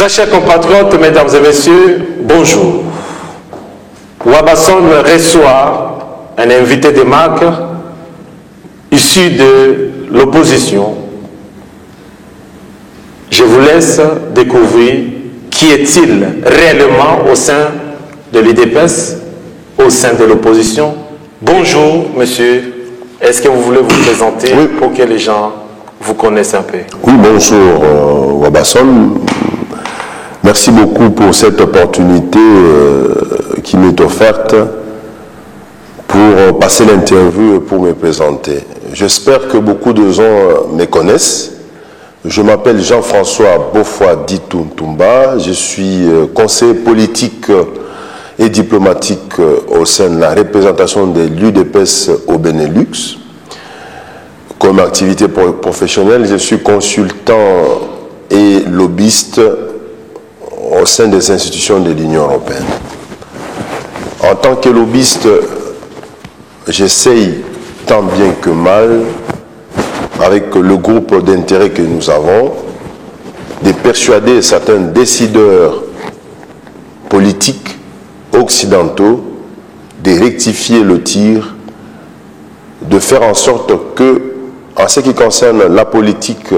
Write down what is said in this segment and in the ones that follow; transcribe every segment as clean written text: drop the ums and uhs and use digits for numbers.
Très chers compatriotes, mesdames et messieurs, bonjour. Wabasson reçoit un invité de marque issu de l'opposition. Je vous laisse découvrir qui est-il réellement au sein de l'UDPS, au sein de l'opposition. Bonjour, monsieur. Est-ce que vous voulez vous présenter pour que les gens vous connaissent un peu? Oui, bonjour, Wabasson. Merci beaucoup pour cette opportunité qui m'est offerte pour passer l'interview et pour me présenter. J'espère que beaucoup de gens me connaissent. Je m'appelle Jean-François Beaufoy-Dituntumba. Je suis conseiller politique et diplomatique au sein de la représentation de l'UDPS au Benelux. Comme activité professionnelle, je suis consultant et lobbyiste au sein des institutions de l'Union européenne. En tant que lobbyiste, j'essaye tant bien que mal, avec le groupe d'intérêt que nous avons, de persuader certains décideurs politiques occidentaux de rectifier le tir, de faire en sorte que, en ce qui concerne la politique,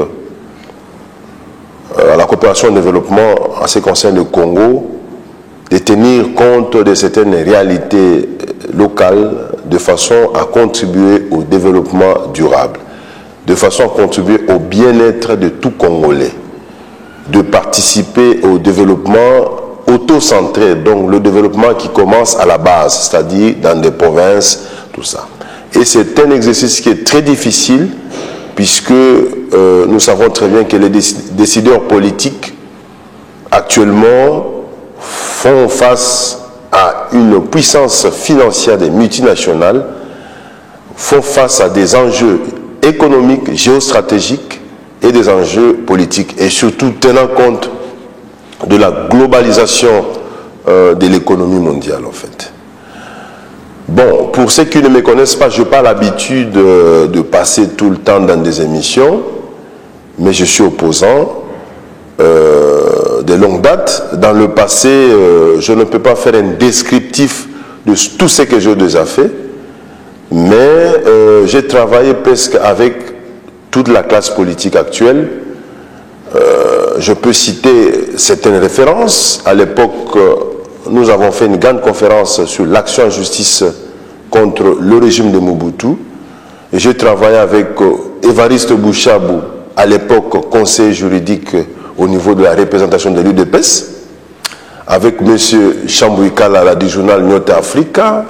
la coopération au développement, en ce qui concerne le Congo, de tenir compte de certaines réalités locales de façon à contribuer au développement durable, de façon à contribuer au bien-être de tout Congolais, de participer au développement auto-centré, donc le développement qui commence à la base, c'est-à-dire dans des provinces, tout ça. Et c'est un exercice qui est très difficile, puisque nous savons très bien que les décideurs politiques actuellement font face à une puissance financière des multinationales, font face à des enjeux économiques, géostratégiques et des enjeux politiques, et surtout tenant compte de la globalisation de l'économie mondiale en fait. Bon, pour ceux qui ne me connaissent pas, je n'ai pas l'habitude de passer tout le temps dans des émissions, mais je suis opposant de longue date. Dans le passé, je ne peux pas faire un descriptif de tout ce que j'ai déjà fait, mais j'ai travaillé presque avec toute la classe politique actuelle. Je peux citer certaines références. À l'époque, nous avons fait une grande conférence sur l'action en justice contre le régime de Mobutu. Et j'ai travaillé avec Évariste Bouchabou, à l'époque conseiller juridique au niveau de la représentation de l'UDPS, avec M. Chambouikala du journal Nyote Africa,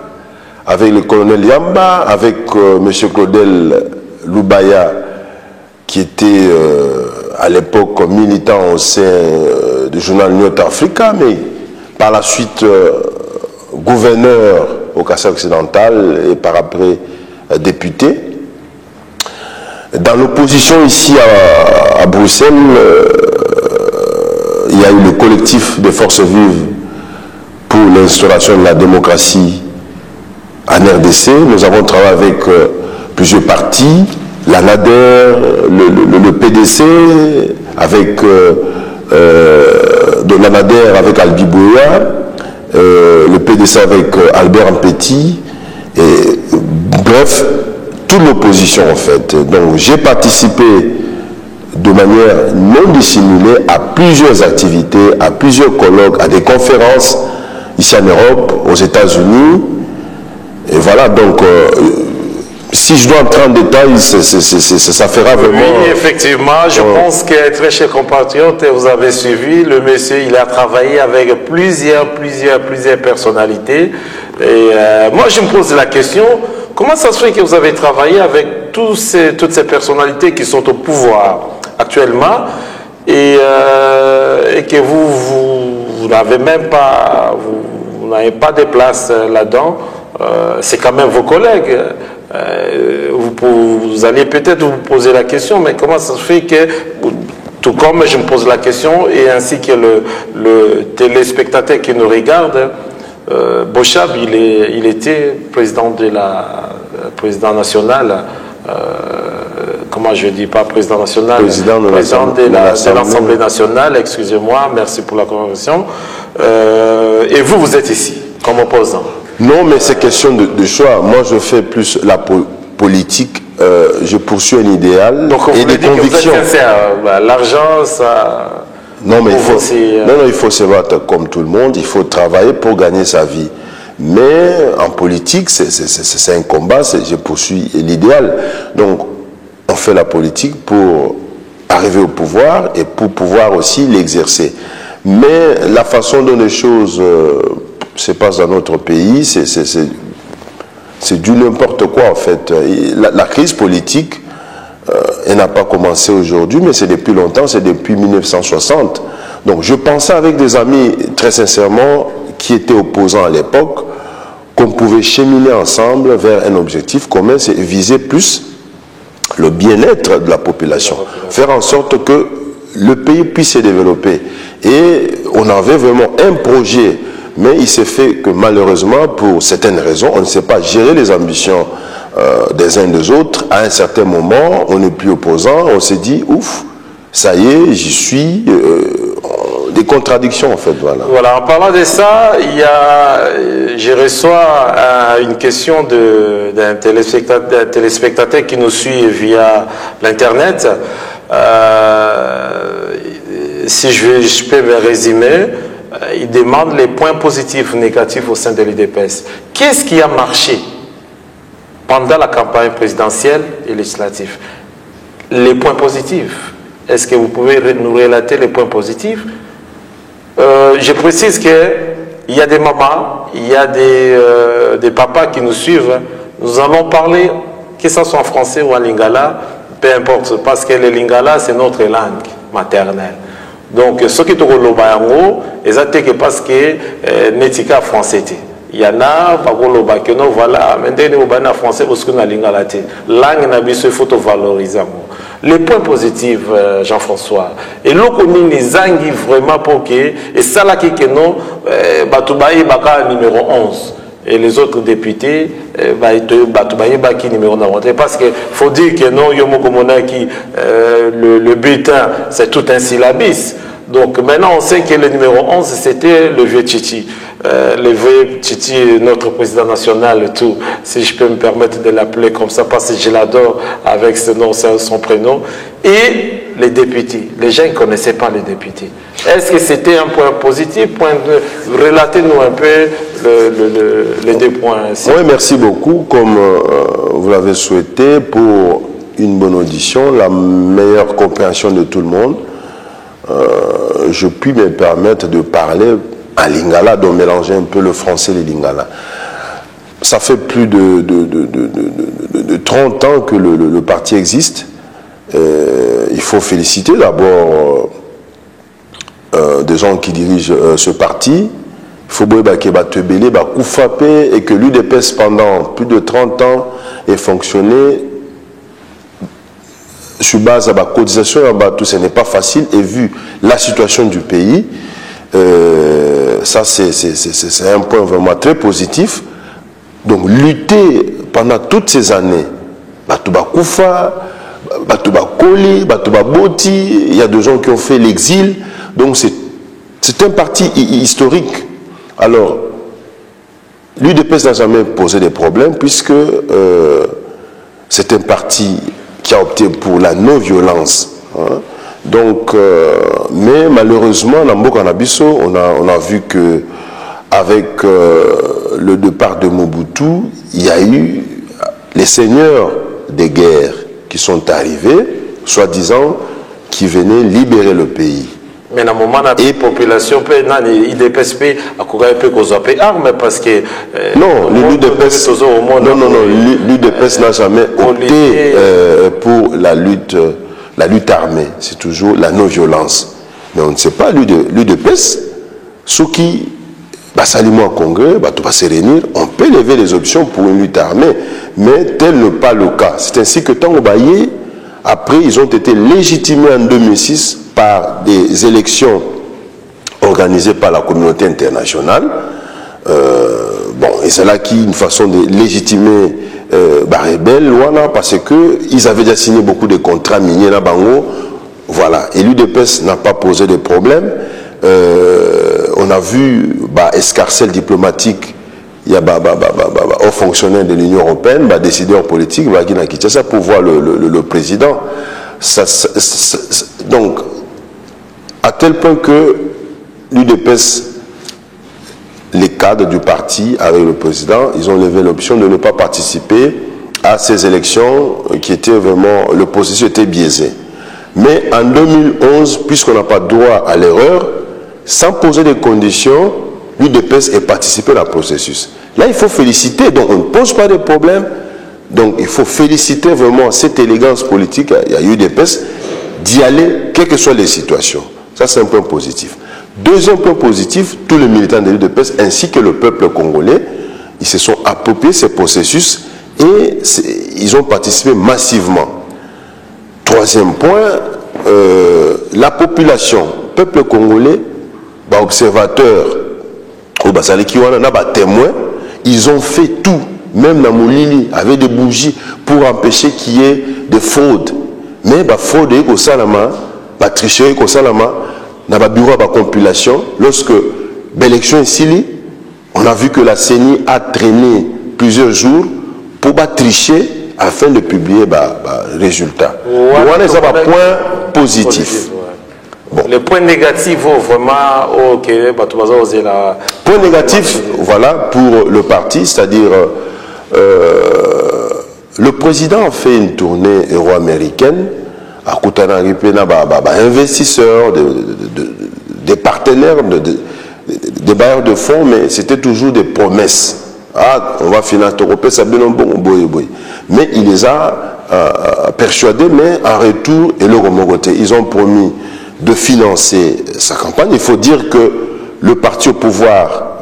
avec le colonel Yamba, avec M. Claudel Loubaya, qui était à l'époque militant au sein du journal Nyote Africa, mais par la suite gouverneur au Kassai occidental et par après député. Dans l'opposition ici à Bruxelles, il y a eu le collectif des forces vives pour l'instauration de la démocratie en RDC. Nous avons travaillé avec plusieurs partis, la NADER, le PDC, avec de la NADER avec Albi Bouya, le PDC avec Albert Ampetit, et bref, toute l'opposition en fait. Donc j'ai participé de manière non dissimulée à plusieurs activités, à plusieurs colloques, à des conférences ici en Europe, aux États-Unis. Et voilà, donc si je dois entrer en détail, ça fera vraiment... Oui, effectivement, je pense que, très chers compatriotes, vous avez suivi, le monsieur, il a travaillé avec plusieurs personnalités. Et moi, je me pose la question, comment ça se fait que vous avez travaillé avec toutes ces personnalités qui sont au pouvoir actuellement et que vous n'avez même pas, vous n'avez pas de place là-dedans? C'est quand même vos collègues. Vous allez peut-être vous poser la question, mais comment ça se fait que, tout comme je me pose la question, et ainsi que le téléspectateur qui nous regarde, Bochab, il était président national comment je dis, pas président national, président de l'Assemblée nationale, excusez-moi, merci pour la correction. Et vous, vous êtes ici, comme opposant. Non, mais c'est question de choix. Moi, je fais plus la politique, je poursuis un idéal et des convictions. L'argent, ça... Non, mais il faut se battre comme tout le monde, il faut travailler pour gagner sa vie. Mais en politique, c'est un combat, je poursuis l'idéal. Donc, on fait la politique pour arriver au pouvoir et pour pouvoir aussi l'exercer. Mais la façon dont les choses se passent dans notre pays, c'est du n'importe quoi en fait. La crise politique, elle n'a pas commencé aujourd'hui, mais c'est depuis longtemps, c'est depuis 1960. Donc je pensais avec des amis, très sincèrement, qui étaient opposants à l'époque, qu'on pouvait cheminer ensemble vers un objectif commun, c'est viser plus le bien-être de la population, faire en sorte que le pays puisse se développer. Et on avait vraiment un projet, mais il s'est fait que malheureusement, pour certaines raisons, on ne sait pas gérer les ambitions des uns et des autres. À un certain moment, on n'est plus opposant, on s'est dit, ouf, ça y est, j'y suis, des contradictions en fait. Voilà, en parlant de ça, je reçois une question d'un téléspectateur qui nous suit via l'Internet. Si je peux me résumer, il demande les points positifs ou négatifs au sein de l'UDPS. Qu'est-ce qui a marché pendant la campagne présidentielle et législative? Les points positifs. Est-ce que vous pouvez nous relater les points positifs? Je précise qu'il y a des mamans, il y a des papas qui nous suivent. Nous allons parler, que ce soit en français ou en lingala, peu importe, parce que le lingala, c'est notre langue maternelle. Donc, ce qui est au Lobayango, c'est parce que Netika français. Il y en a, qui non, voilà, maintenant, on va français parce qu'on a lingala. Langue n'a pas il faut valoriser. Les points positifs, Jean-François, et là, on a les zangi vraiment pour que, et ça là qui est non, Batoubaye Baka numéro 11. Et les autres députés, Batoubaye Baki numéro 9. Parce qu'il faut dire que non, le bulletin, c'est tout un syllabis. Donc maintenant, on sait que le numéro 11, c'était le vieux Tchiti. Le vieux Tchiti, notre président national, tout, si je peux me permettre de l'appeler comme ça, parce que je l'adore avec ce nom, son prénom. Et les députés. Les gens ne connaissaient pas les députés. Est-ce que c'était un point positif? Relatez-nous un peu les deux points. Oui, merci beaucoup. Comme vous l'avez souhaité, pour une bonne audition, la meilleure compréhension de tout le monde, je puis me permettre de parler à lingala, de mélanger un peu le français et le lingala. Ça fait plus de 30 ans que le parti existe. Il faut féliciter d'abord des gens qui dirigent ce parti. Il faut et que l'UDPS pendant plus de 30 ans ait fonctionné sur base de la cotisation, tout ce n'est pas facile, et vu la situation du pays, ça c'est un point vraiment très positif. Donc lutter pendant toutes ces années, il y a des gens qui ont fait l'exil, donc c'est un parti historique. Alors, l'UDPS n'a jamais posé des problèmes puisque c'est un parti qui a opté pour la non-violence. Hein. Donc, mais malheureusement, dans Mbokanabiso, on a vu que avec le départ de Mobutu, il y a eu les seigneurs des guerres qui sont arrivés, soi-disant, qui venaient libérer le pays. Mais dans le moment, la population peut l'UDPS a couru un peu aux armes parce que non, l'UDPS n'a jamais opté pour la lutte armée. C'est toujours la non-violence. Mais on ne sait pas, l'UDPS, ceux qui salement en congrès, tout va se réunir, on peut lever les options pour une lutte armée, mais tel n'est pas le cas. C'est ainsi que Tango Baye, après, ils ont été légitimés en 2006 par des élections organisées par la communauté internationale. Et c'est là une façon de légitimer rebelles, parce qu'ils avaient déjà signé beaucoup de contrats miniers là Bango. Voilà. Et l'UDPS n'a pas posé de problème. On a vu escarcelle diplomatique. Il y a aux fonctionnaires de l'Union européenne, décideurs politiques, qui n'a quitté ça pour voir le président. Donc, à tel point que l'UDPS, les cadres du parti avec le président, ils ont levé l'option de ne pas participer à ces élections qui étaient vraiment, l'opposition était biaisée. Mais en 2011, puisqu'on n'a pas droit à l'erreur, sans poser des conditions, l'UDPS est participé dans le processus. Là, il faut féliciter, donc on ne pose pas de problème. Donc il faut féliciter vraiment cette élégance politique à l'UDPS d'y aller, quelles que soient les situations. Ça, c'est un point positif. Deuxième point positif, tous les militants de l'UDPS ainsi que le peuple congolais, ils se sont appropriés ces processus et ils ont participé massivement. Troisième point, la population, peuple congolais, observateurs, témoins, ils ont fait tout, même dans Moulili, avec des bougies pour empêcher qu'il y ait des fraudes. Mais fraude est au salama, tricherie au salama, dans le bureau de compilation, lorsque l'élection est ici, on a vu que la CENI a traîné plusieurs jours pour tricher afin de publier les résultats. Voilà, c'est un point positif. Bon. Le point négatif, vraiment, ok, point négatif, voilà, pour le parti, c'est-à-dire le président a fait une tournée euro-américaine à Koutanaripe, investisseurs, des partenaires, des bailleurs de fonds, mais c'était toujours des promesses. Ah, on va financer l'Europe, ça bien bon, mais il les a persuadés, mais en retour, ils ont promis de financer sa campagne. Il faut dire que le parti au pouvoir,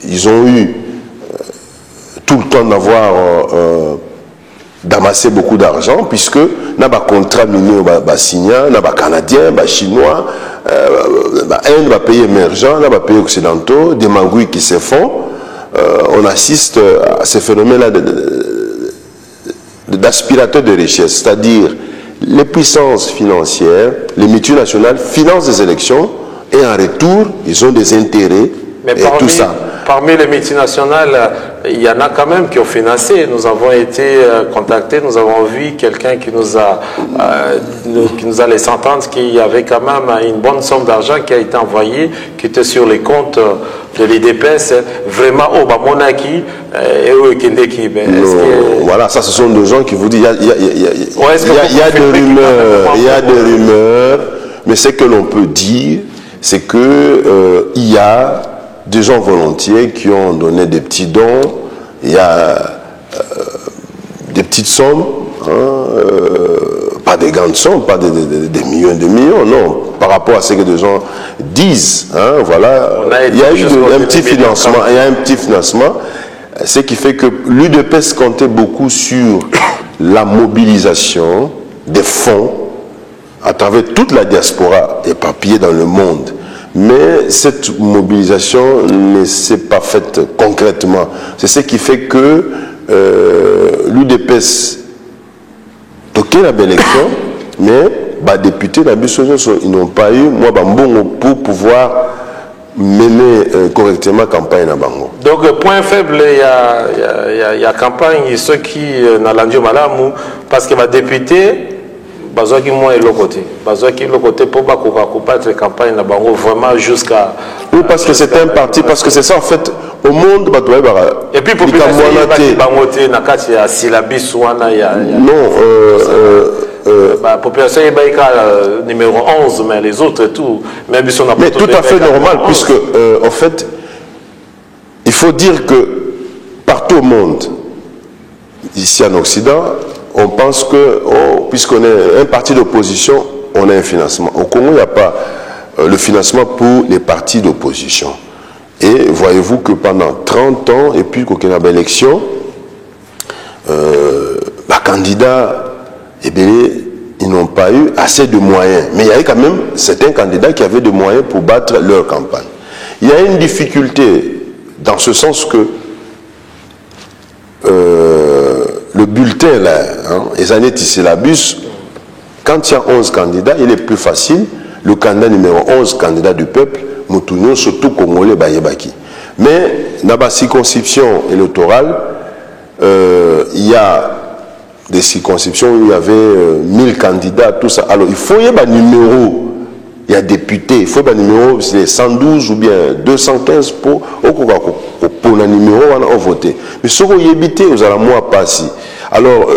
ils ont eu tout le temps d'avoir d'amasser beaucoup d'argent, puisque n'a pas contrat minier signé, n'a pas canadien, chinois, Inde va payer émergent, n'a pas payer occidentaux, des magouilles qui se font. On assiste à ces phénomènes-là d'aspirateurs de richesse, c'est-à-dire les puissances financières, les multinationales financent des élections et en retour, ils ont des intérêts. Mais tout ça. Parmi les multinationales, il y en a quand même qui ont financé. Nous avons été contactés, nous avons vu quelqu'un qui nous a laissé entendre qu'il y avait quand même une bonne somme d'argent qui a été envoyée, qui était sur les comptes de l'IDPS, vraiment au Bamonaki et au Kendeki. Voilà, ça ce sont des gens qui vous disent, il y a des rumeurs, mais ce que l'on peut dire, c'est que il y a des gens volontiers qui ont donné des petits dons, il y a des petites sommes, pas des grandes sommes, pas des millions et des millions, non, par rapport à ce que des gens disent, voilà, il y a eu un petit financement, ce qui fait que l'UDPS comptait beaucoup sur la mobilisation des fonds à travers toute la diaspora éparpillée dans le monde. Mais cette mobilisation ne s'est pas faite concrètement. C'est ce qui fait que l'UDPS toquait la belle élection, mais les députés, ils n'ont pas eu pour pouvoir mener correctement la campagne à Bango. Donc, point faible, il y a campagne, ceux qui n'ont pas malamu, parce que les députés, Bazoaki moi et l'autre côté. Bazoaki l'autre côté pour pas combattre la campagne là Bango vraiment jusqu'à. Oui, parce que c'est un parti, parce que c'est ça en fait au monde. Et puis pour la population nakati ya syllabus wana ya. Non. La population est numéro 11, mais les autres et tout. Mais tout à fait normal, puisque en fait, il faut dire que partout au monde, ici en Occident, on pense que, puisqu'on est un parti d'opposition, on a un financement. Au Congo, il n'y a pas le financement pour les partis d'opposition. Et voyez-vous que pendant 30 ans, et puis qu'aucune élection, les candidats, ils n'ont pas eu assez de moyens. Mais il y avait quand même certains candidats qui avaient des moyens pour battre leur campagne. Il y a une difficulté dans ce sens que bulletin là, hein, les années syllabus, quand il y a 11 candidats, il est plus facile. Le candidat numéro 11, candidat du peuple, Moutounion, surtout Congolais, Bayebaki. Mais dans la circonscription électorale, il y a des circonscriptions où il y avait 1000 candidats, tout ça. Alors il faut y avoir un numéro, il y a député, il faut un numéro, c'est 112 ou bien 215 pour un numéro, on a voté. Mais ce que vous évitez, vous allez moi passer. Alors,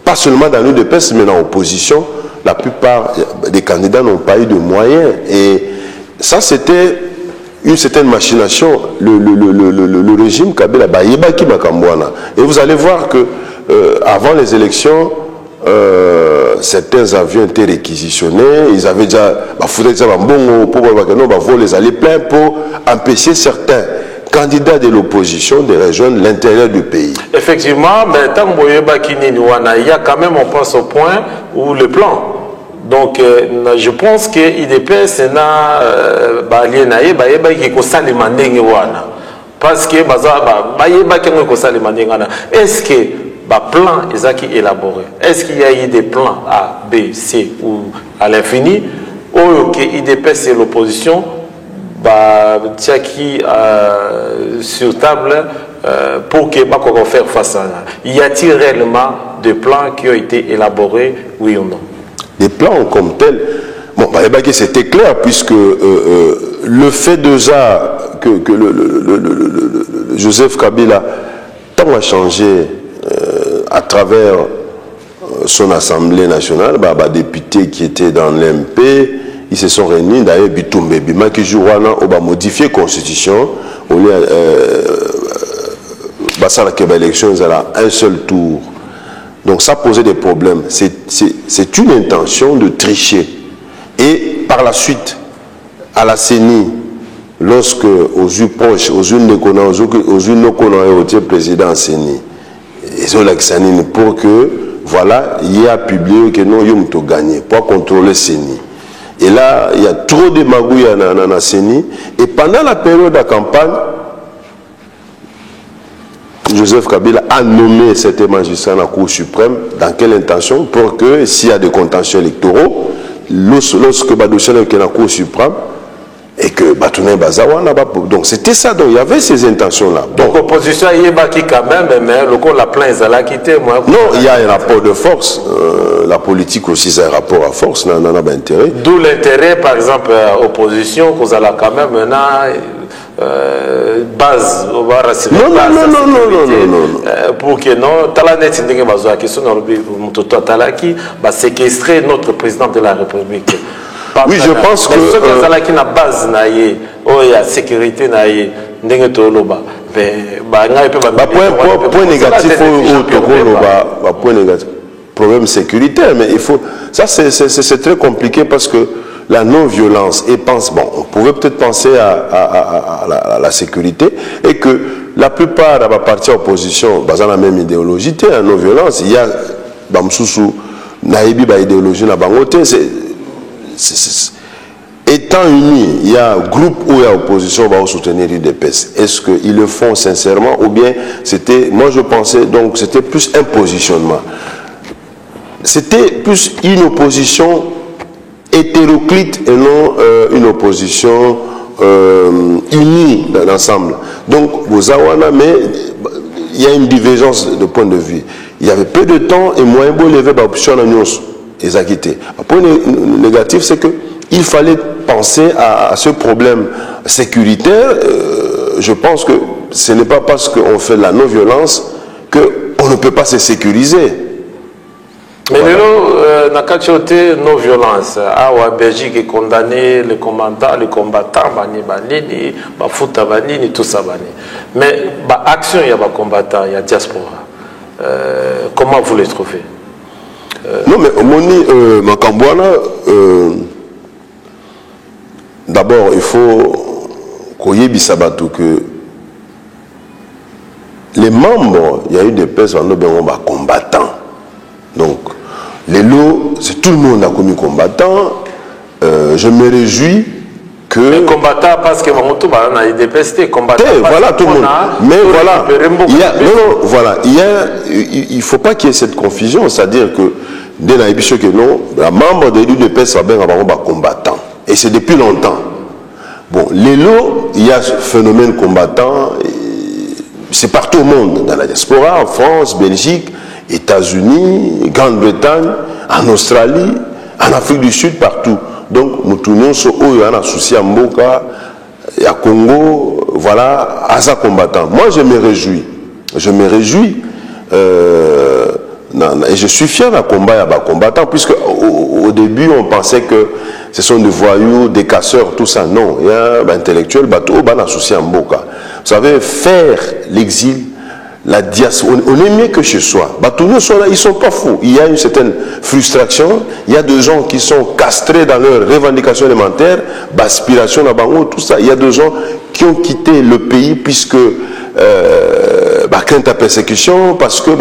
pas seulement dans l'UDPS, mais dans l'opposition, la plupart des candidats n'ont pas eu de moyens. Et ça, c'était une certaine machination. Le régime Kabila, et vous allez voir que avant les élections, certains avions étaient réquisitionnés. Ils avaient déjà les aller plein pour empêcher certains candidats de l'opposition de rejoindre l'intérieur du pays. Effectivement, mais tant il y a quand même, on pense au point où le plan. Donc, je pense que l'IDPS parce que est-ce que le plan est élaboré? Est-ce qu'il y a eu des plans A, B, C ou à l'infini? Ou que l'IDPS et l'opposition sur table pour que faire face à ça? Y a-t-il réellement des plans qui ont été élaborés, oui ou non? Des plans comme tels, bon, c'était clair puisque le fait déjà que Joseph Kabila tant a changé à travers son Assemblée nationale, députés qui étaient dans l'MP, ils se sont réunis, d'ailleurs, Bitumbe Bima qui joue on va modifier la Constitution, au lieu de l'élection, il y a un seul tour. Donc ça posait des problèmes. C'est une intention de tricher. Et par la suite, à la CENI, lorsque aux yeux proches, aux yeux de président CENI, ils ont l'examen pour que, voilà, il y a publié que nous avons gagné pour contrôler CENI. Et là, il y a trop de magouilles dans la CENI. Et pendant la période de campagne, Joseph Kabila a nommé cet magistrat à la Cour suprême. Dans quelle intention? Pour que s'il y a des contentieux électoraux, lorsque Badoussia est à la Cour suprême, et que Batouné Bazawa n'a pas. Donc c'était ça, donc il y avait ces intentions-là. Donc l'opposition y est qui quand même, mais le coup la plainte, ça l'a quitté. Non, il y a un rapport de force. La politique aussi, c'est un rapport à force, n'en a pas intérêt. D'où l'intérêt, par exemple, opposition, qu'on a quand même maintenant. Base, on va rassurer. Non. Pour que non, Talanet Ndenge Bazoa, qui sont dans Talaki, séquestrer notre président de la République. Oui, je pense que. Ce que Talaki n'a base, il y a sécurité, Ndenge Toloba. Point négatif au point négatif. Problème sécuritaire, mais il faut. Ça, c'est très compliqué parce que. La non-violence, et pense, bon, on pouvait peut-être penser à la sécurité, et que la plupart de la partie opposition, dans la même idéologie, la non-violence, il y a, idéologie, étant unis, il y a un groupe où il y a opposition va soutenir l'UDPS. Est-ce qu'ils le font sincèrement, ou bien c'était, moi je pensais, donc c'était plus un positionnement. C'était plus une opposition hétéroclite et non une opposition unie dans l'ensemble. Donc, aux Awana, mais il y a une divergence de point de vue. Il y avait peu de temps et moyen beau lever l'option à nous et à quitter. Un point négatif, c'est qu'il fallait penser à ce problème sécuritaire. Je pense que ce n'est pas parce qu'on fait de la non-violence qu'on ne peut pas se sécuriser. Mais nous, dans le non-violence, la Belgique est condamné, les combattants, tout ça. Mais l'action, il y a des combattants, il y a diaspora. Comment vous les trouvez? Non, mais Moni, Makambouana, d'abord, il faut qu'on y ait que les membres, il y a eu des personnes qui sont combattants. Donc, les lots, c'est tout le monde a commis combattant. Je me réjouis que... Les combattants, parce que on a détesté, combattants. Voilà, tout le monde. Mais voilà, il ne faut pas qu'il y ait cette confusion, c'est-à-dire que dès que non, la membre de l'UDPS va bien avoir un combattant. Et c'est depuis longtemps. Bon, les lots, il y a ce phénomène combattant, c'est partout au monde, dans la diaspora, en France, Belgique, États-Unis, Grande-Bretagne, en Australie, en Afrique du Sud, partout. Donc, nous tournons sur eux, on a souci à Mboka, à Congo, voilà, à sa combattant. Moi, je me réjouis. Je me réjouis. Et je suis fier d'un combat à combattant, puisque au début, on pensait que ce sont des voyous, des casseurs, tout ça. Non, il y a un intellectuel, on a souci à Mboka. Vous savez, faire l'exil, la diaspora, on est mieux que chez soi. Tous nous sont là, ils ne sont pas fous. Il y a une certaine frustration. Il y a des gens qui sont castrés dans leurs revendications élémentaires, aspirations là-bas, tout ça. Il y a des gens qui ont quitté le pays puisque crainte à persécution, parce que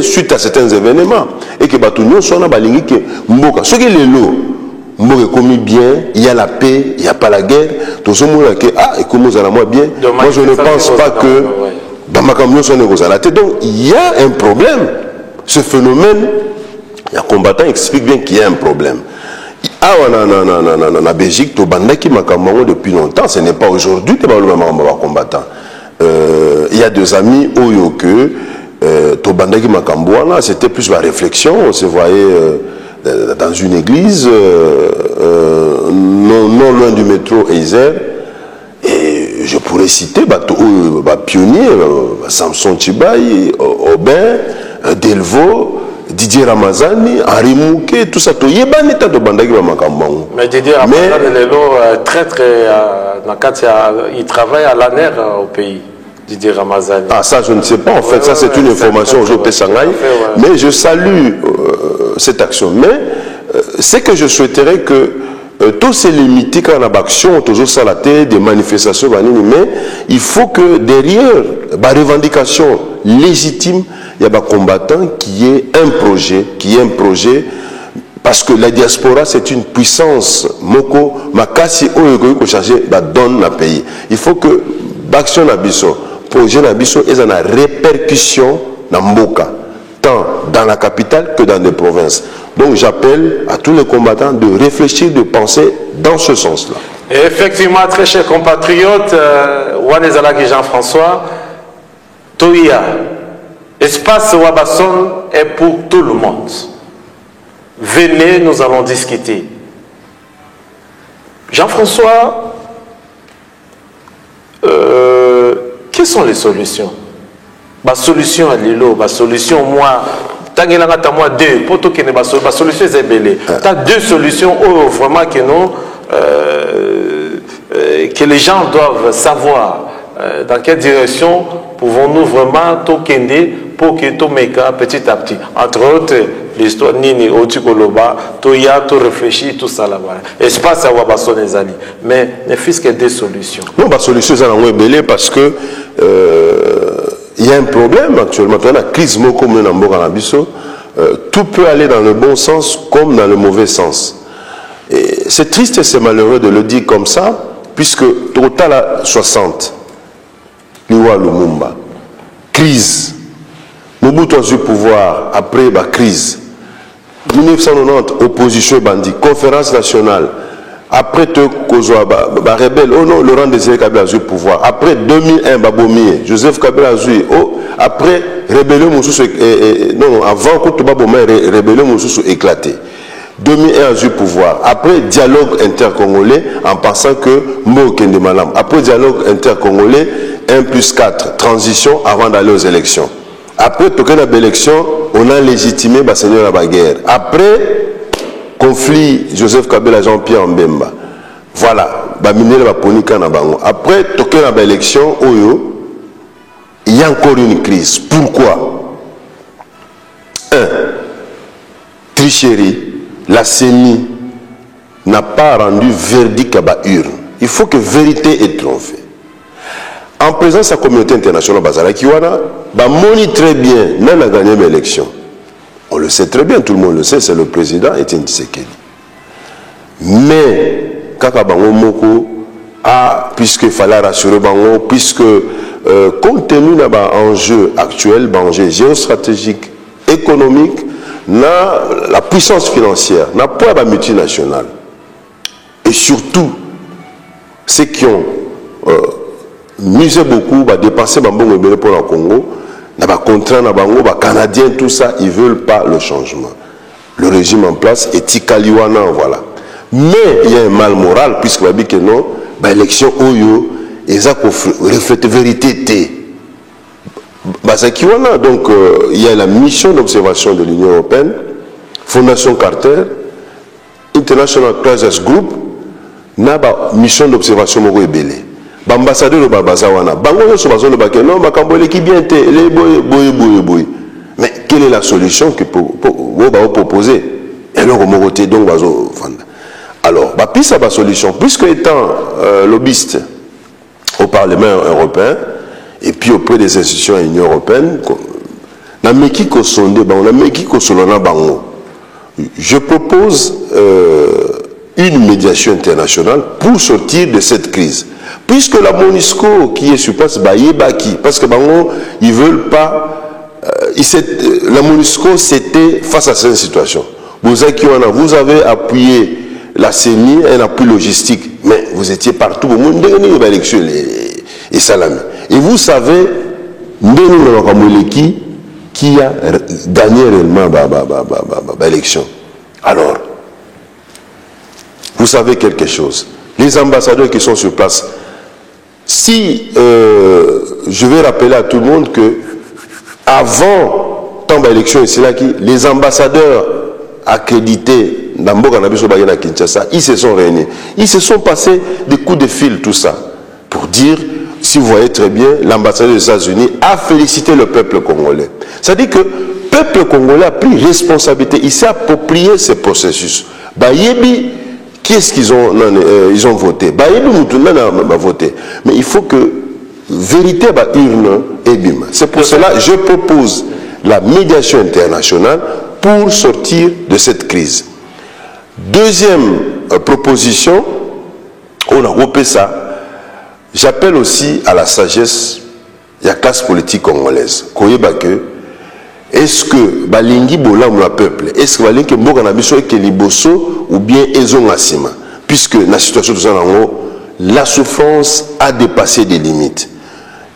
suite à certains événements. Et que tous nous sont là, ce qui est le lot. Mboka commis bien, il y a la paix, il n'y a pas la guerre. Tout ce monde qui bien. Moi, je ne pense pas que dans ma camion sont négociés. Donc, il y a un problème. Ce phénomène, les combattants expliquent bien qu'il y a un problème. En Belgique, depuis longtemps, ce n'est pas aujourd'hui que les combattants. Il y a des amis c'était plus la réflexion. On se voyait dans une église non loin du métro Eiser, et je pourrais citer pionniers, Samson Chibaï, Aubin, Delvaux, Didier Ramazani, Henri Mouké, tout ça. Mais Didier Ramazani, il travaille à l'ANER au pays. Didier Ramazani. Ah, ça, je ne sais pas. En fait, ça, c'est une information aujourd'hui Shanghai. Mais je salue cette action. Mais c'est que je souhaiterais que tous ces limites quand on a action, toujours salaté, des manifestations, mais il faut que derrière la revendication légitime, il y a des combattants qui ait un projet, parce que la diaspora, c'est une puissance. Moko, Makasi, Oyogo, chargé, donne la pays. Il faut que l'action Nabiso, projet Nabiso, ait une répercussion dans Mboka, tant dans la capitale que dans les provinces. Donc j'appelle à tous les combattants de réfléchir, de penser dans ce sens-là. Effectivement, très chers compatriotes, Wanezalaki Jean-François, Toya, espace Wabasson est pour tout le monde. Venez, nous allons discuter. Jean-François, quelles sont les solutions? La solution à l'îlot, la solution, moi, deux, pour tout que la solution est belée. Tu as deux solutions vraiment que nous, que les gens doivent savoir dans quelle direction pouvons-nous vraiment tokender pour que tout meka petit à petit. Entre autres, l'histoire Nini, Otikoloba, Toya, tout réfléchir, tout ça là-bas. Espace à Wabasson et Zali. Mais ne fût-ce que des solutions. Non, la solution est belée parce que il y a un problème actuellement. Il y a une crise comme le Namboka Nabiso. Tout peut aller dans le bon sens comme dans le mauvais sens. C'est triste et c'est malheureux de le dire comme ça, puisque total à 60, Liwa Lumumba, crise. Mobutu a eu pouvoir après la crise. 1990, opposition bandit, conférence nationale. Après rebelle, oh non, Laurent Désiré Kabila a eu pouvoir. Après 2001, Babomie, Joseph Kabila a eu. Oh, après rébellion non, avant que Babomie rébellion Moussou éclaté. 2001 a eu pouvoir. Après dialogue intercongolais, en pensant que Mo Kende Malam. Après dialogue intercongolais, 1+4, transition avant d'aller aux élections. Après toquer la élection, on a légitimé Seigneur la guerre. Après conflit Joseph Kabila Jean-Pierre Mbemba. Voilà, après toquer la élection, il y a encore une crise. Pourquoi? 1. Tricherie. La CENI n'a pas rendu verdict à la urne. Il faut que vérité ait triomphé. En présence de la communauté internationale, moni très bien, n'a gagné l'élection. On le sait très bien, tout le monde le sait, c'est le président Etienne Tshisekedi. Mais, kaka bango moko puisque fallait rassurer bango, puisque compte tenu de l'enjeu actuel, l'enjeu géostratégique, économique, la puissance financière, la poids multinationale, et surtout ceux qui ont misé beaucoup, dépensé pour le Congo, contraint les Canadiens, tout ça, ils ne veulent pas le changement. Le régime en place est Tikaliwana, voilà. Mais il y a un mal moral, puisque non, l'élection Oyo, ils reflètent vérité. Donc, il y a la mission d'observation de l'Union européenne, Fondation Carter, International Crisis Group, na mission d'observation moko ebele. Ambassadeur de Babazawana, bango so bazo ba non makambole ki bien té les boy. Mais quelle est la solution que vous proposer? Et alors moroté donc bazo fanda. Alors, pisa ba solution puisque étant lobbyiste au Parlement européen et puis auprès des institutions de l'Union européenne, na meki ko sonde bango, na meki ko solona bango. Je propose une médiation internationale pour sortir de cette crise. Puisque la MONUSCO qui est sur place, parce que ils ne veulent pas... la MONUSCO, c'était face à cette situation. Vous avez appuyé la CENI, un appui logistique, mais vous étiez partout au monde, et Salami. Et vous savez, qui a gagné réellement l'élection. Alors, vous savez quelque chose. Les ambassadeurs qui sont sur place, si je vais rappeler à tout le monde que avant tant d'élection, les ambassadeurs accrédités dans Kinshasa, ils se sont réunis. Ils se sont passés des coups de fil, tout ça, pour dire, si vous voyez très bien, l'ambassadeur des États-Unis a félicité le peuple congolais. C'est-à-dire que le peuple congolais a pris responsabilité, il s'est approprié ce processus. Qui est-ce qu'ils ont, ils ont voté? Voté. Mais il faut que vérité urne et bim. C'est pour cela que je propose la médiation internationale pour sortir de cette crise. Deuxième proposition, on a repéré ça. J'appelle aussi à la sagesse de la classe politique congolaise. Est-ce que balingi bolam la peuple, est-ce que balingi mboka na biso ke liboso ou bien ezongasima, puisque la situation de la souffrance a dépassé des limites.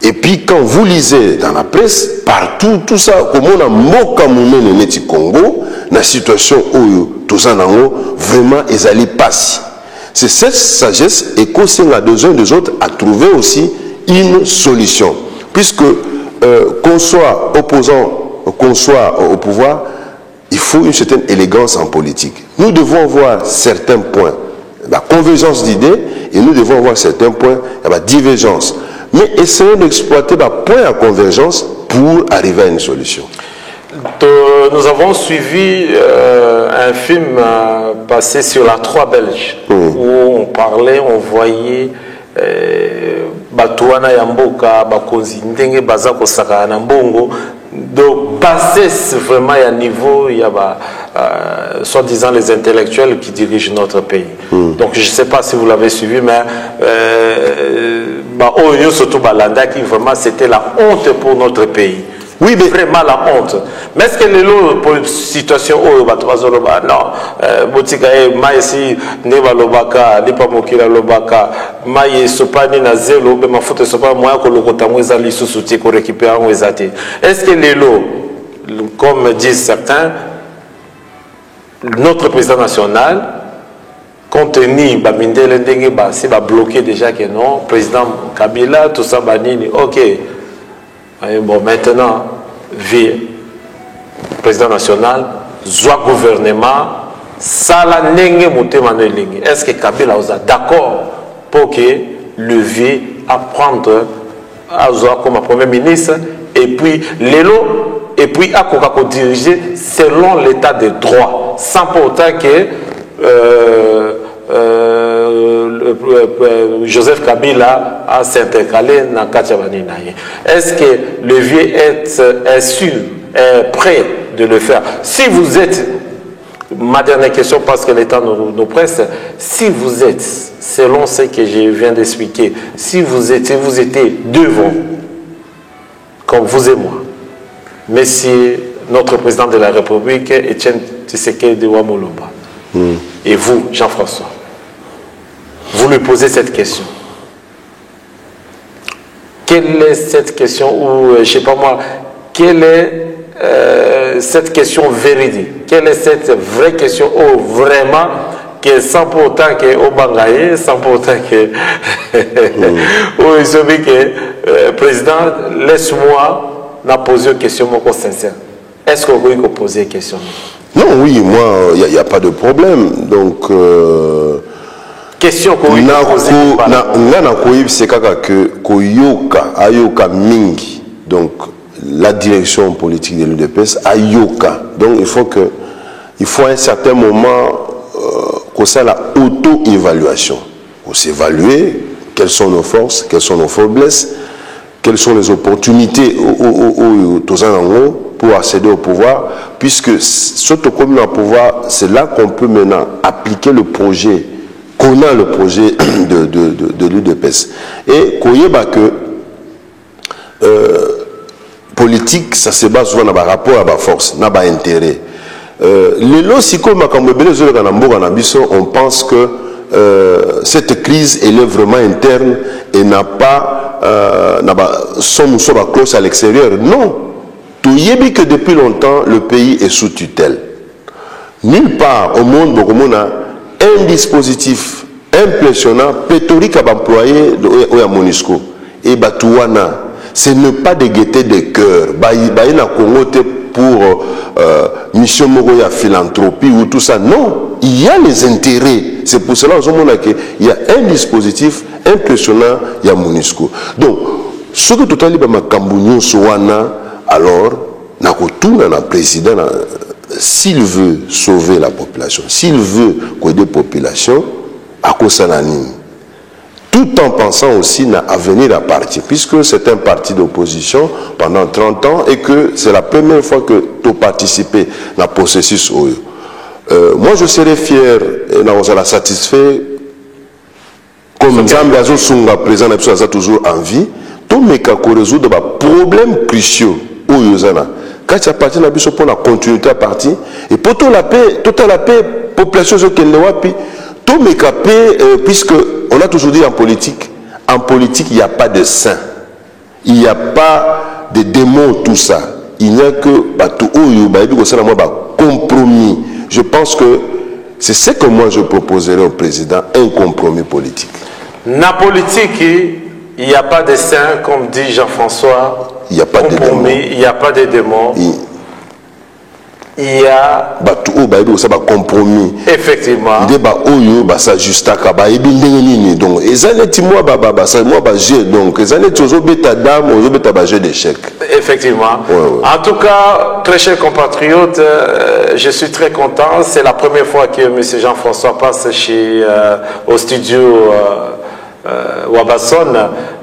Et puis quand vous lisez dans la presse partout tout ça comme on a moka mumene neti Congo, la situation où tout ça vraiment ezali passi. C'est cette sagesse et qu'on a besoin des autres à trouver aussi une solution, puisque qu'on soit opposant, qu'on soit au pouvoir, il faut une certaine élégance en politique. Nous devons voir certains points, la convergence d'idées, et nous devons voir certains points, la divergence. Mais essayons d'exploiter le point à convergence pour arriver à une solution. Nous avons suivi un film passé sur la 3 belge, où on parlait, on voyait Batouana Yamboka, Bakonzi Ndenge, Bazako Saka Nambongo, de bassesse vraiment à niveau, il y a soi-disant les intellectuels qui dirigent notre pays. Donc je ne sais pas si vous l'avez suivi, mais surtout Balanda qui vraiment c'était la honte pour notre pays. Oui, mais vraiment la honte. Mais est-ce que les lots pour une situation où non, Botika et Maïsi, Neva Lobaka, Lipa Mokila Lobaka, Maïe Sopani Nazelo, ma faute Sopa, moi, que le Kotamouza Lissouti, qu'on récupère en Wezati. Est-ce que les lots, comme disent certains, notre président national, compte tenu Bamindele Ndenge, c'est bloqué déjà que non, président Kabila, tout ça, Banini, ok. Bon, maintenant, président national, soit gouvernement, ça la nenge mutema nelingi. Est-ce que Kabila est d'accord pour que le vie à prendre comme premier ministre et puis l'élo et puis à diriger selon l'état de droit, sans pour autant que Joseph Kabila a s'intercalé dans Kachavani. Est-ce que le vieux est sûr, est prêt de le faire? Si vous êtes Ma dernière question, parce que l'État nous presse, si vous êtes, selon ce que je viens d'expliquer, si vous étiez devant, comme vous et moi, Monsieur notre président de la République, Etienne Tshisekedi Wamoloba, et vous, Jean-François, vous lui posez cette question. Quelle est cette question, ou je ne sais pas moi, quelle est cette question véridique? Quelle est cette vraie question, oh, vraiment, que sans pour autant que au Bangaye, sans pour autant que il se dit que président, laisse-moi n'a posé une question sincère. Est-ce que vous pouvez poser une question? Non, oui, moi, il n'y a pas de problème. Donc, question que vous poser. C'est que Koyoka, Ayoka Mingi, donc la direction politique de l'UDPS, Ayoka. Donc, il faut à un certain moment qu'on ait la auto-évaluation. On s'évaluer quelles sont nos forces, quelles sont nos faiblesses, quelles sont les opportunités pour accéder au pouvoir, puisque surtout comme au pouvoir, c'est là qu'on peut maintenant appliquer le projet, qu'on a le projet de l'UDPS. Et qu'on y ait que politique, ça se base souvent dans le rapport à la force, dans l'intérêt. On pense que cette crise elle est vraiment interne et n'a pas son close à l'extérieur. Non. Tout y est que depuis longtemps le pays est sous tutelle. Nulle part au monde a un dispositif impressionnant, pléthorique à employer au MONUSCO. Et Batouana, ce n'est pas de gaieté de cœur. Pour mission Moroya philanthropie ou tout ça. Non, il y a les intérêts. C'est pour cela qu'il y a un dispositif impressionnant, il y a MONUSCO. Donc, ce que tout à l'heure, alors, le président, s'il veut sauver la population, s'il veut aider la population, à cause de tout en pensant aussi à venir à parti, puisque c'est un parti d'opposition pendant 30 ans et que c'est la première fois que tu participes dans le processus. Moi, je serais fier et nous allons satisfait, comme Nzambe Sunga président toujours en vie, tout mais qu'à résoudre des problèmes cruciaux. Quand tu as parti pour la continuité à partir, et pour toute la paix, population qui est tout mais qu'à paix, puisque on a toujours dit en politique, il n'y a pas de saint, il n'y a pas de démons, tout ça. Il n'y a que compromis. Je pense que c'est ce que moi je proposerai au président, un compromis politique. Dans la politique, il n'y a pas de saint, comme dit Jean-François. Il n'y a pas de compromis, il n'y a pas de démons. Il y a compromis. Effectivement. Il y a ça juste à donc effectivement. En tout cas, très chers compatriotes, je suis très content. C'est la première fois que M. Jean-François passe au studio Wabasson.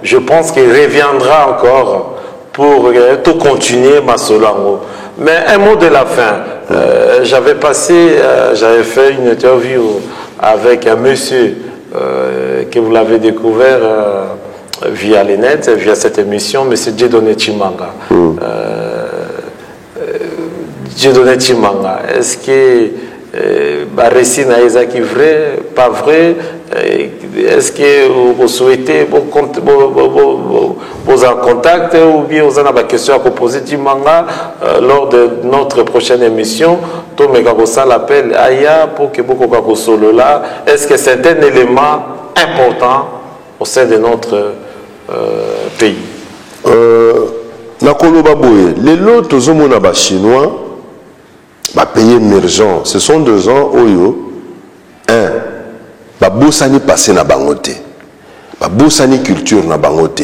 Je pense qu'il reviendra encore pour tout continuer Massolango. Mais un mot de la fin. J'avais fait une interview avec un monsieur que vous l'avez découvert via les nets, via cette émission, monsieur Dieudonné Chimanga. Dieudonné Chimanga, est-ce que récit n'est qui vrai, pas vrai? Est-ce que vous souhaitez vous en contact ou bien vous avez des questions à poser Chimanga lors de notre prochaine émission? Tout le monde l'appel Aya pour que beaucoup solo là. Est-ce que c'est un élément important au sein de notre pays? Les lots chinois, pays émergent, ce sont 2 ans où Babosani passé na bangote, Babosani culture na bangote,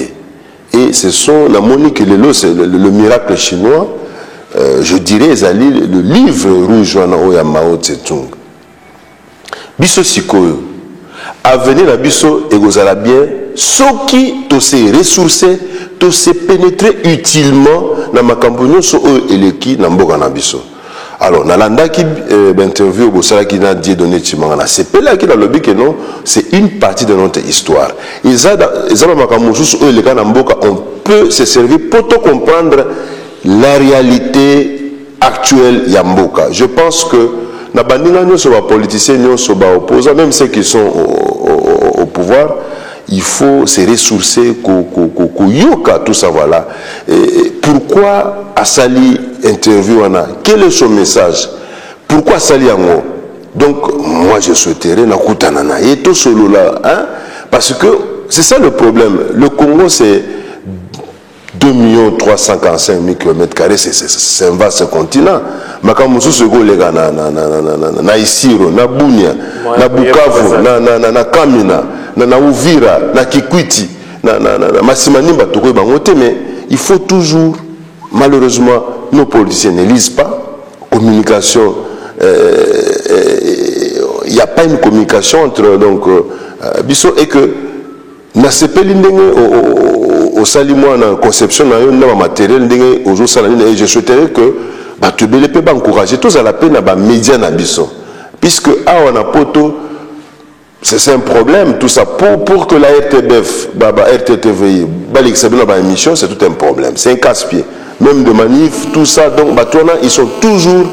et ce sont la monique c'est le miracle chinois. Je dirais le livre rouge na Mao Tse-tung. Biso sikoyo, avenir na biso egozala bien, soki to se ressourcer, to se pénétrer utilement na makambo nyonso oyo eleki na mboka na biso. Alors, Nalanda qui interview au Sala qui n'a dit donné Chimangana, c'est pas là qu'il a le but que non, c'est une partie de notre histoire. On peut se servir pour tout comprendre la réalité actuelle Yamboka. Je pense que na bandinga nous sommes politiciens, nous sommes opposants, même ceux qui sont au pouvoir, il faut se ressourcer, yoka tout ça voilà. Et pourquoi Asali interview Anna? Quel est son message? Pourquoi Asali Ango? Donc moi je souhaiterais na kutanana et tout solo là, hein? Parce que c'est ça le problème. Le Congo c'est 2 345 000 km², c'est un vaste continent. Makamusu se go lega na Isiro, na Bunia, na Bukavu, na Kamina, na Uvira, na Kikwiti, na Masimanimba, mais il faut toujours, malheureusement, nos politiciens ne lisent pas. Communication, il n'y a pas une communication entre donc Bissot et que na sepeli au salimo na conception na yo na matériel ndenge ozo sala et je souhaiterais que tu peux encourager tous à la peine à médias na biso puisque on a poto c'est un problème tout ça pour que la RTBF RTTV ba émission c'est tout un problème, c'est un casse-pied même de manif tout ça donc ils sont toujours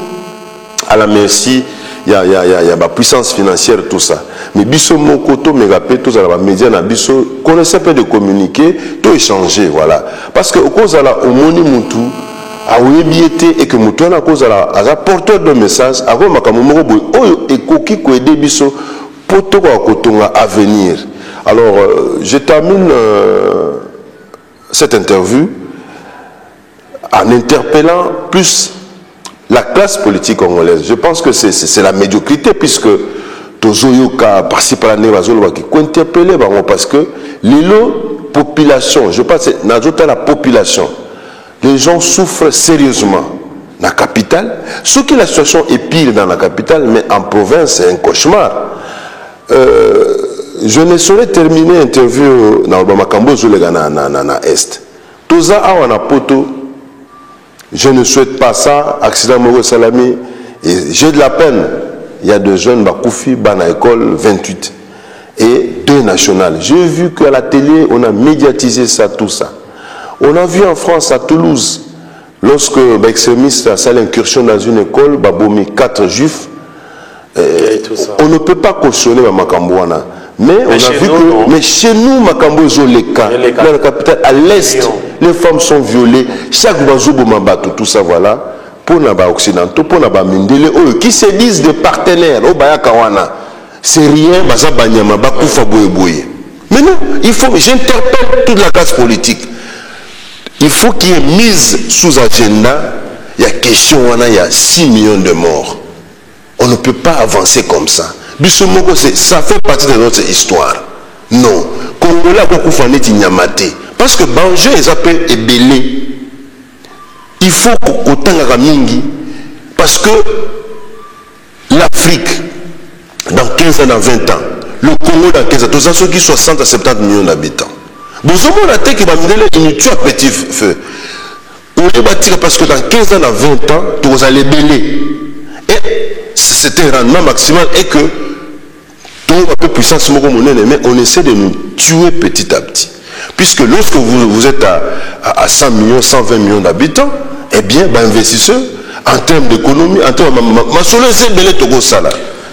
à la merci. Il y a la puissance financière, tout ça. Mais biso mokoto megapé tous à la média na biso connaissait pas de communiquer, tout échanger, voilà. Parce que au cause à la omoni mutu a ouébiété et que mutu à cause à la porteur de message a quoi makamomoko boy oyo ekoki ko aider biso poto ko kotonga à venir. Alors je termine cette interview en interpellant plus la classe politique congolaise. Je pense que c'est la médiocrité puisque Tozoyoka participe à la qui interpeller parce que les population, je pense que la population, les gens souffrent sérieusement dans la capitale. Ce que la situation est pire dans la capitale, mais en province, c'est un cauchemar. Je ne saurais terminer l'interview dans le Makambo na Est. Toza a poto. Je ne souhaite pas ça, accident Moro Salami, et j'ai de la peine. Il y a 2 jeunes, Bakoufi, Bana École, 28, et 2 nationales. J'ai vu qu'à la télé, on a médiatisé ça, tout ça. On a vu en France, à Toulouse, lorsque l'extrémiste a fait l'incursion dans une école, Babomi 4 juifs, on ne peut pas cautionner Makambouana. Mais on a vu que, mais chez nous, Makambo Zoleka, dans la capitale, à l'est, les femmes sont violées. Chaque bazobo mabato, tout ça, voilà. Pour les occidentaux, pour les mindele, qui se disent des partenaires, au Bayakawana, c'est rien, baza banyama, bakoufa boye. Mais non, il faut, j'interpelle toute la classe politique. Il faut qu'il y ait mise sous agenda. Il y a question, il y a 6 millions de morts. On ne peut pas avancer comme ça. Bissomoko, ça fait partie de notre histoire. Non. Congolais, beaucoup font des nyamate. Parce que Banjé, ils appellent Ebélé. Il faut qu'autant de mingi. Parce que l'Afrique, dans 15 ans, dans 20 ans, le Congo, dans 15 ans, tous ceux qui 60 à 70 millions d'habitants. Bonjour, on a dit qu'il va me tuer à petit feu. Parce que dans 15 ans, dans 20 ans, tous allez bêler. Et c'était un rendement maximal et que tout un peu puissance, mais on essaie de nous tuer petit à petit. Puisque lorsque vous êtes à 100 millions, 120 millions d'habitants, eh bien, investisseurs, en termes d'économie, en termes de...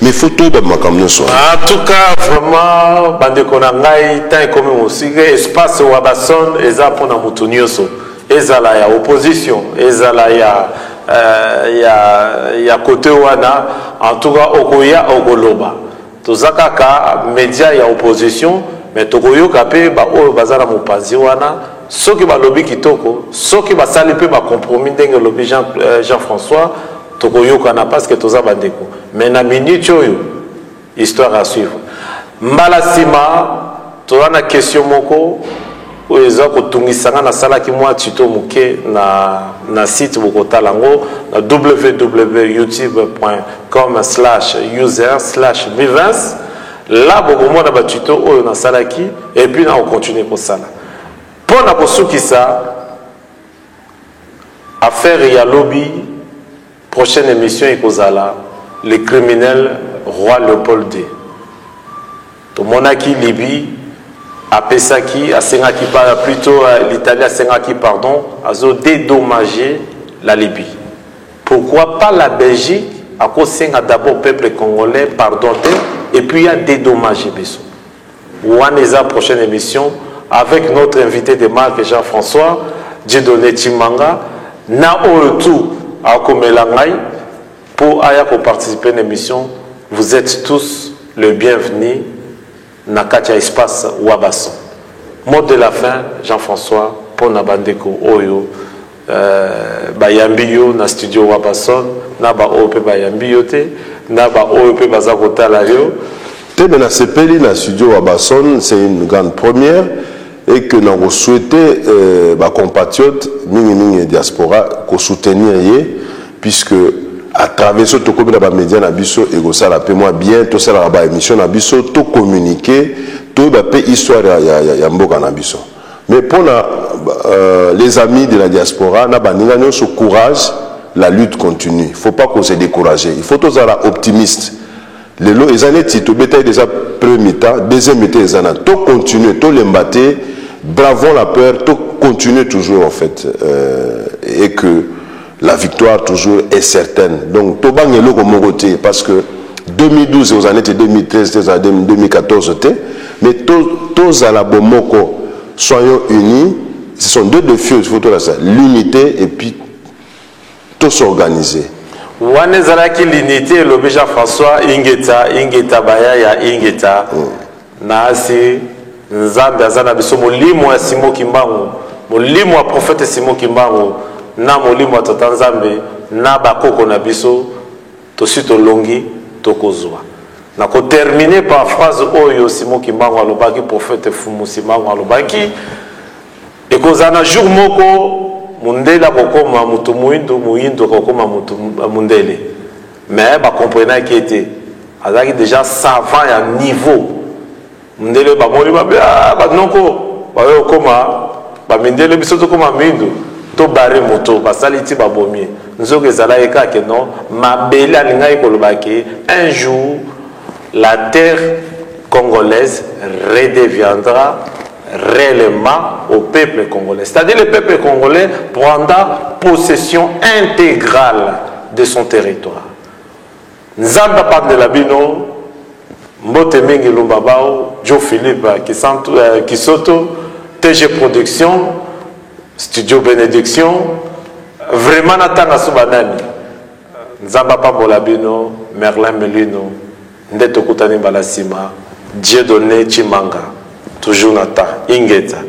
Mais il faut tout de même soit. En tout cas, vraiment, Bandekonangai, tant comme aussi, espace Wabason, et ça pour Namutunioso, et ça là, il y a opposition, et ça là, il y a côté Wana, en tout cas, Okoya, Ogoloba. Tout ça, kaka, média, il y a opposition, mais Tokoyo Kapé, Bazara Mupazi Wana, ceux qui va lobby Kitoko, ceux qui va saluer, va compromis, le lobby Jean-François, Tokoyo Kana, parce que tout ça va déco. Mais na minute, histoire à suivre. Mbalasima, tu as une question, Moko. Oeza kotungisanga na sala ki mwa tito muke na site bokota lango na www.youtube.com/user/mivins là bokomo na batito oyo na sala ki et puis na on continue ko sala pona ko sukisa affaire ya lobby prochaine émission Ekozala, le criminel roi Léopold II. To monaki Libye, à Pesaki, à Sengaki, plutôt l'Italie à Sengaki, pardon, a dédommagé la Libye. Pourquoi pas la Belgique, à cause d'abord le peuple congolais, pardon, et puis a dédommagé Besso. Ouaneza, prochaine émission, avec notre invité de marque Jean-François, Dieudonné Chimanga, na retour à Komelangai, pour participer à l'émission. Vous êtes tous les bienvenus. Nakatia espace Wabasson. Mot de la fin, Jean-François, pour Nabandeko Oyo, Bayambiyo, na studio Wabasson, Naba OP Bayambiyo te, Naba OP Bazakota Lario. Tebe na sepeli na studio Wabasson, c'est une grande première et que nous avons souhaité ma compatriote, Mingi diaspora, qu'on soutenir puisque à travers ce que les médias nabiso et ça la paie moi bien tout ça la émission nabiso tout communiquer tout la paix histoire ya mboka nabiso mais pour les amis de la diaspora na baninga nous ce courage la lutte continue il faut pas qu'on se décourager il faut tous être optimiste les lots les années tito bétail déjà premier temps deuxième temps les années tout continuer tout l'embattre bravons la peur tout continuer toujours en fait et que la victoire toujours est certaine. Donc, Toban est le parce que 2012 aux années 2013, 2014, mais tous à la Bomoko, soyons unis. Ce sont deux défis, il faut tout ça. L'unité et puis tous organisés. Wanezalaki l'unité, le Béja François, Ingeta Baya, Ingeta, Nasi, Nzambe, Azana Biso, Molimo à Simo Kimbango, Molimo à prophète Simo Kimbango. Na molimo tata Nzambe na bakoko na biso to sito longi to kozwa na ko terminer par phrase oyo Simon Kimbango alobaki prophète Fumu Simbango alobaki e kozana jour moko mundela kokoma mutu muindo kokoma mutu mundele mais ba comprendre qui était azaki déjà savant ya niveau mundele ba moli ba ba noko ba yo koma ba mindele biso to koma mindo to barre moto basaliti babomi nzoke zala eka ke non mabela lingai kolobaki un jour la terre congolaise redeviendra réellement au peuple congolais, c'est-à-dire le peuple congolais prendra possession intégrale de son territoire. Nzamba Pandela Bino Mbote Mingi Lumbabao Joe Philippe Kisoto TG Production Studio Bénédiction, vraiment Natanga Soubanani, Nzamba Pambola Bino, Merlin Melino, Ndeto Kutani Balasima, Dieudonné Chimanga, toujours Nata, Ingeta.